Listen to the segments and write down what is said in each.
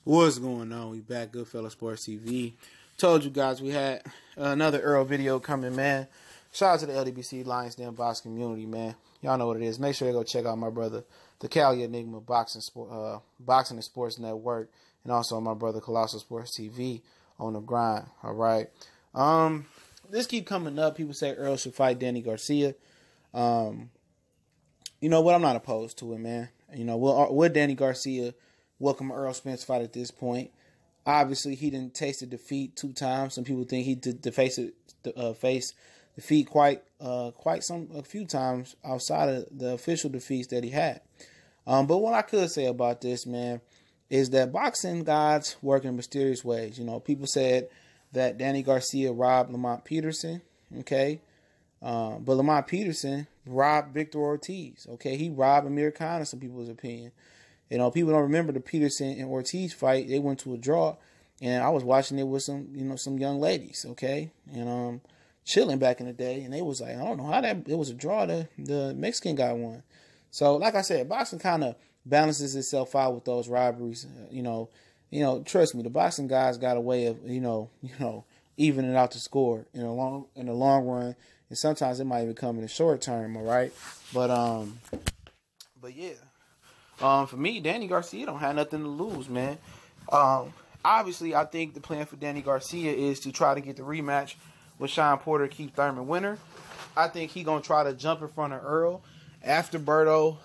What's going on? We back, Goodfella Sports TV. Told you guys we had another Errol video coming, man. Shout out to the LDBC Lions Den Box community, man. Y'all know what it is. Make sure to go check out my brother, the Cali Enigma Boxing and Sports Network, and also my brother Colossal Sports TV on the grind. All right. This keep coming up. People say Errol should fight Danny Garcia. You know what? I'm not opposed to it, man. You know, will Danny Garcia welcome Errol Spence fight at this point? Obviously, he didn't taste the defeat 2 times. Some people think he did face defeat a few times outside of the official defeats that he had. But what I could say about this, man, is that boxing gods work in mysterious ways. You know, people said that Danny Garcia robbed Lamont Peterson, okay? But Lamont Peterson robbed Victor Ortiz, okay? He robbed Amir Khan in some people's opinion. You know, people don't remember the Peterson and Ortiz fight. They went to a draw, and I was watching it with some young ladies, okay, and chilling back in the day, and they was like, I don't know how it was a draw. The Mexican guy won. So, like I said, boxing kind of balances itself out with those robberies. You know, trust me, the boxing guys got a way of evening out the score in the long run, and sometimes it might even come in the short term. All right, but yeah. For me, Danny Garcia don't have nothing to lose, man. Obviously, I think the plan for Danny Garcia is to try to get the rematch with Shawn Porter, Keith Thurman winner. I think he gonna try to jump in front of Errol after Berto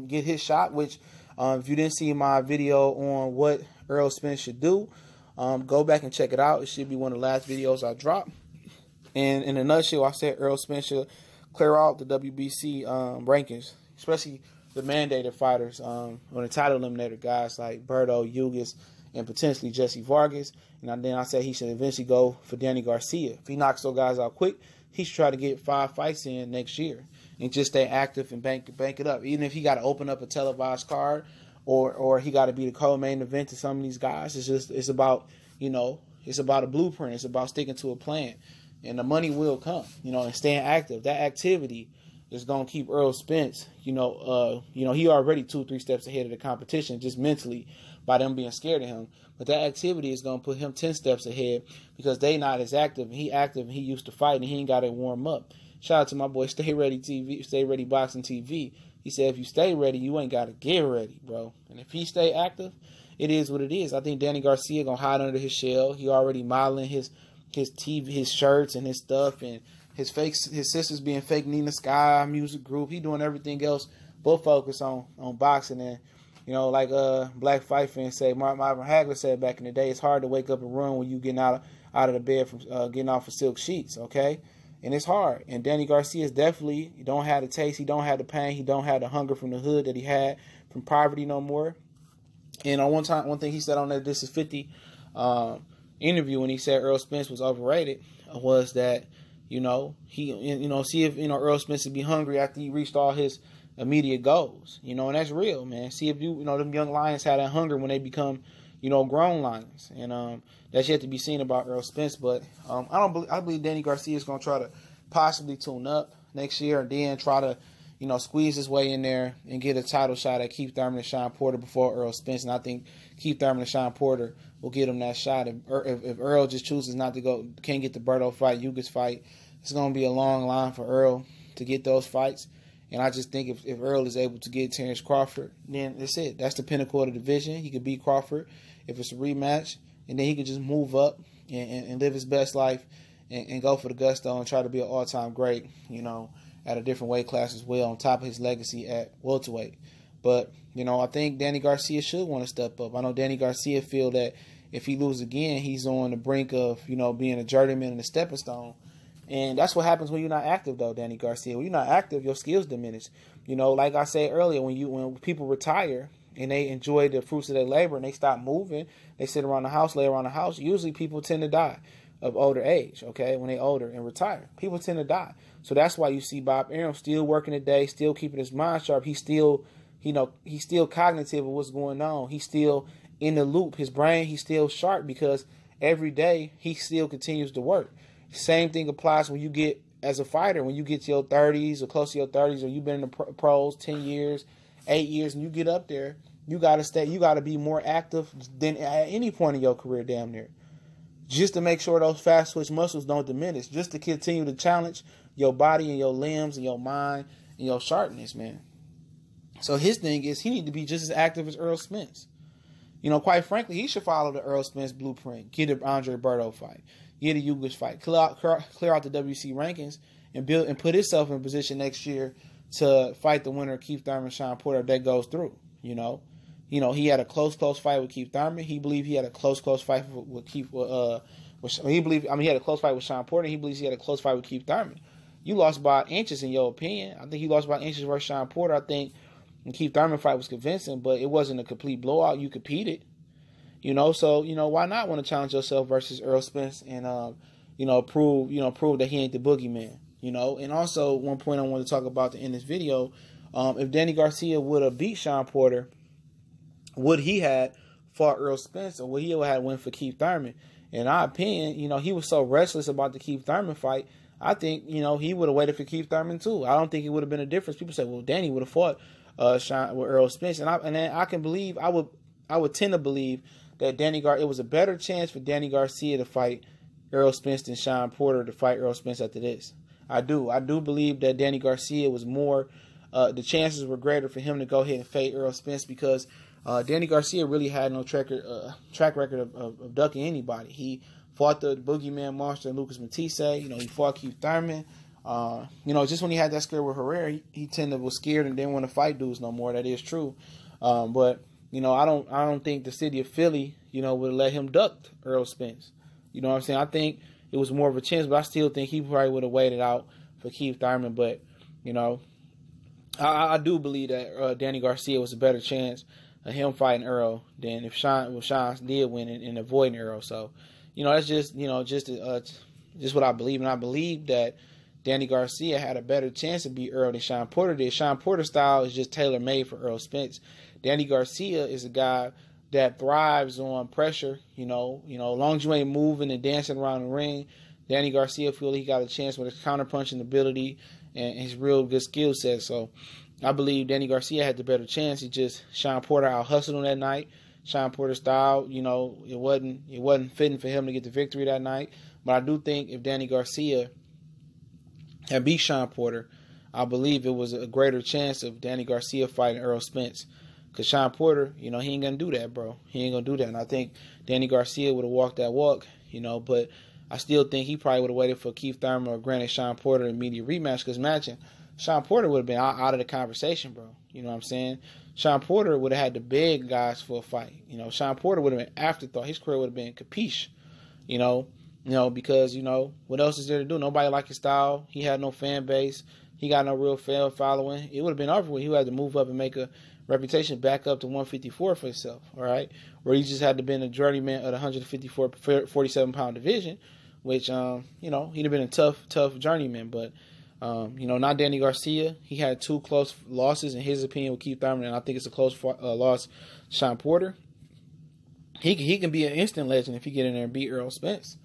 get his shot. Which, if you didn't see my video on what Errol Spence should do, go back and check it out. It should be one of the last videos I dropped. And in a nutshell, I said Errol Spence should clear out the WBC rankings, especially the mandated fighters, or the title eliminator guys like Berto, Yugas, and potentially Jesse Vargas. And then I said he should eventually go for Danny Garcia. If he knocks those guys out quick, he should try to get 5 fights in next year and just stay active and bank it up. Even if he got to open up a televised card or he got to be the co-main event to some of these guys, it's about a blueprint. It's about sticking to a plan, and the money will come. And staying active. That activity is going to keep Errol Spence, he already 2-3 steps ahead of the competition just mentally by them being scared of him. But that activity is going to put him 10 steps ahead because they not as active. And he active and he used to fight and he ain't got to warm up. Shout out to my boy Stay Ready TV, Stay Ready Boxing TV. He said if you stay ready, you ain't got to get ready, bro. And if he stay active, it is what it is. I think Danny Garcia going to hide under his shell. He already modeling his TV, his shirts and his stuff, and his sisters being fake Nina Sky music group. He doing everything else but focus on boxing. And like Black Fight fans say, Marvin Hagler said back in the day, it's hard to wake up and run when you getting out of the bed from getting off of silk sheets, okay? And it's hard. And Danny Garcia is definitely, he don't have the taste, he don't have the pain, he don't have the hunger from the hood that he had from poverty no more. And on one thing he said on that This Is 50 interview when he said Errol Spence was overrated was that see if Errol Spence would be hungry after he reached all his immediate goals, and that's real, man. See if them young lions have that hunger when they become, grown lions, and that's yet to be seen about Errol Spence. But I believe Danny Garcia is going to try to possibly tune up next year and then try to, squeeze his way in there and get a title shot at Keith Thurman and Shawn Porter before Errol Spence. And I think Keith Thurman and Shawn Porter will get him that shot. If Errol just chooses not to go, can't get the Berto fight, Yugas fight, it's going to be a long line for Errol to get those fights. And I just think if Errol is able to get Terrence Crawford, then that's it. That's the pinnacle of the division. He could beat Crawford if it's a rematch. And then he could just move up and live his best life and go for the gusto and try to be an all-time great, at a different weight class as well, on top of his legacy at welterweight. But, I think Danny Garcia should want to step up. I know Danny Garcia feel that if he loses again, he's on the brink of, being a journeyman and a stepping stone. And that's what happens when you're not active, though, Danny Garcia. When you're not active, your skills diminish. Like I said earlier, when people retire and they enjoy the fruits of their labor and they stop moving, they sit around the house, lay around the house, usually people tend to die of older age, okay, when they're older and retire. People tend to die. So that's why you see Bob Arum still working today, still keeping his mind sharp. He's still, he's still cognitive of what's going on. He's still in the loop. His brain, he's still sharp because every day he still continues to work. Same thing applies when you get, as a fighter, when you get to your 30s or close to your 30s, or you've been in the pros 10 years, 8 years, and you get up there, you gotta be more active than at any point in your career, damn near. Just to make sure those fast twitch muscles don't diminish. Just to continue to challenge your body and your limbs and your mind and your sharpness, man. So his thing is he need to be just as active as Errol Spence. You know, quite frankly, he should follow the Errol Spence blueprint. Get an Andre Berto fight. Get a Ugas fight. Clear out the WC rankings and put himself in a position next year to fight the winner of Keith Thurman, Shawn Porter, if that goes through. You know, he had a close fight with Keith Thurman. He believed he had a close fight with Keith. He had a close fight with Shawn Porter. He believes he had a close fight with Keith Thurman. You lost by inches, in your opinion. I think you lost by inches versus Shawn Porter. I think the Keith Thurman fight was convincing, but it wasn't a complete blowout. You competed. You know, so, you know, why not want to challenge yourself versus Errol Spence and, prove that he ain't the boogeyman, you know? And also, one point I want to talk about to end this video, if Danny Garcia would have beat Shawn Porter, would he had fought Errol Spence or would he have had win for Keith Thurman? In our opinion, you know, he was so restless about the Keith Thurman fight, I think, you know, he would have waited for Keith Thurman too. I don't think it would have been a difference. People say, well, Danny would have fought Shawn with Errol Spence. And then I would tend to believe that it was a better chance for Danny Garcia to fight Errol Spence than Shawn Porter to fight Errol Spence after this. I do believe that Danny Garcia was more, the chances were greater for him to go ahead and fight Errol Spence because Danny Garcia really had no track record of ducking anybody. He fought the boogeyman monster Lucas Matisse. You know, he fought Keith Thurman. You know, just when he had that scare with Herrera, he tended to was scared and didn't want to fight dudes no more. That is true. But you know, I don't think the city of Philly, you know, would have let him duck Errol Spence. You know what I'm saying? I think it was more of a chance, but I still think he probably would have waited out for Keith Thurman. But, you know, I do believe that Danny Garcia was a better chance of him fighting Errol than if Shawn did win and avoiding Errol. So, you know, that's just, you know, just what I believe. And I believe that Danny Garcia had a better chance to beat Errol than Shawn Porter did. Shawn Porter's style is just tailor-made for Errol Spence. Danny Garcia is a guy that thrives on pressure, you know, as long as you ain't moving and dancing around the ring. Danny Garcia feel he got a chance with his counter-punching ability and his real good skill set. So I believe Danny Garcia had the better chance. He just, Shawn Porter out-hustled him that night. Shawn Porter's style, you know, it wasn't fitting for him to get the victory that night. But I do think if Danny Garcia had beat Shawn Porter, I believe it was a greater chance of Danny Garcia fighting Errol Spence. Because Shawn Porter, you know, he ain't going to do that, bro. He ain't going to do that. And I think Danny Garcia would have walked that walk, you know. But I still think he probably would have waited for Keith Thurman or granted Shawn Porter an immediate rematch. Because imagine, Shawn Porter would have been out of the conversation, bro. You know what I'm saying? Shawn Porter would have had to beg guys for a fight. You know, Shawn Porter would have been afterthought. His career would have been capiche, you know, because, you know, what else is there to do? Nobody liked his style. He had no fan base. He got no real fan following. It would have been over with. He would have to move up and make a reputation back up to 154 for himself, all right? Where he just had to been a journeyman of the 154, 47-pound division, which, you know, he'd have been a tough journeyman. But, you know, not Danny Garcia. He had 2 close losses, in his opinion, with Keith Thurman, and I think it's a close loss to Shawn Porter. He can be an instant legend if he get in there and beat Errol Spence.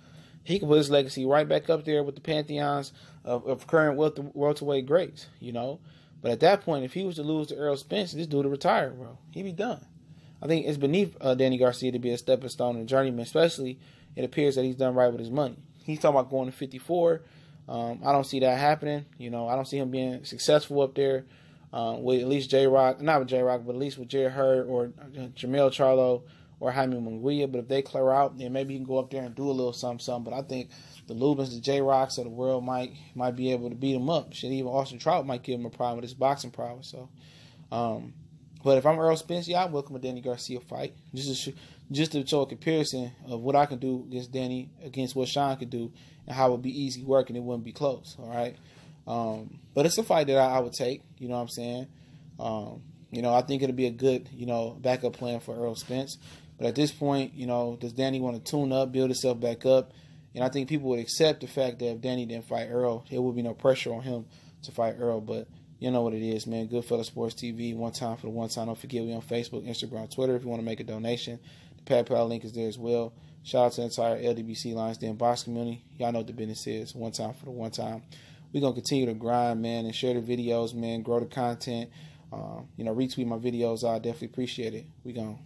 He can put his legacy right back up there with the pantheons of current welterweight greats, you know. But at that point, if he was to lose to Errol Spence, this dude would retire, bro. He'd be done. I think it's beneath Danny Garcia to be a stepping stone and journeyman, especially it appears that he's done right with his money. He's talking about going to 54. I don't see that happening. You know, I don't see him being successful up there with at least J-Rock, not with J-Rock, but at least with Jared Hurd or Jamel Charlo or Jaime Munguia. But if they clear out, then maybe he can go up there and do a little something. But I think the Lubins, the J-Rocks of the world might be able to beat him up. Shit, even Austin Trout might give him a problem with his boxing prowess. So, but if I'm Errol Spence, yeah, I welcome a Danny Garcia fight. Just to show a comparison of what I can do against Danny, against what Shawn could do, and how it would be easy work and it wouldn't be close. All right, but it's a fight that I would take. You know what I'm saying? You know, I think it'll be a good, you know, backup plan for Errol Spence. But at this point, you know, does Danny want to tune up, build himself back up? And I think people would accept the fact that if Danny didn't fight Errol, there would be no pressure on him to fight Errol. But you know what it is, man. Goodfellas Sports TV, one time for the one time. Don't forget, we on Facebook, Instagram, Twitter. If you want to make a donation, the PayPal link is there as well. Shout out to the entire LDBC Lions Den box community. Y'all know what the business is. One time for the one time. We're going to continue to grind, man, and share the videos, man, grow the content. retweet my videos. I definitely appreciate it. We gone.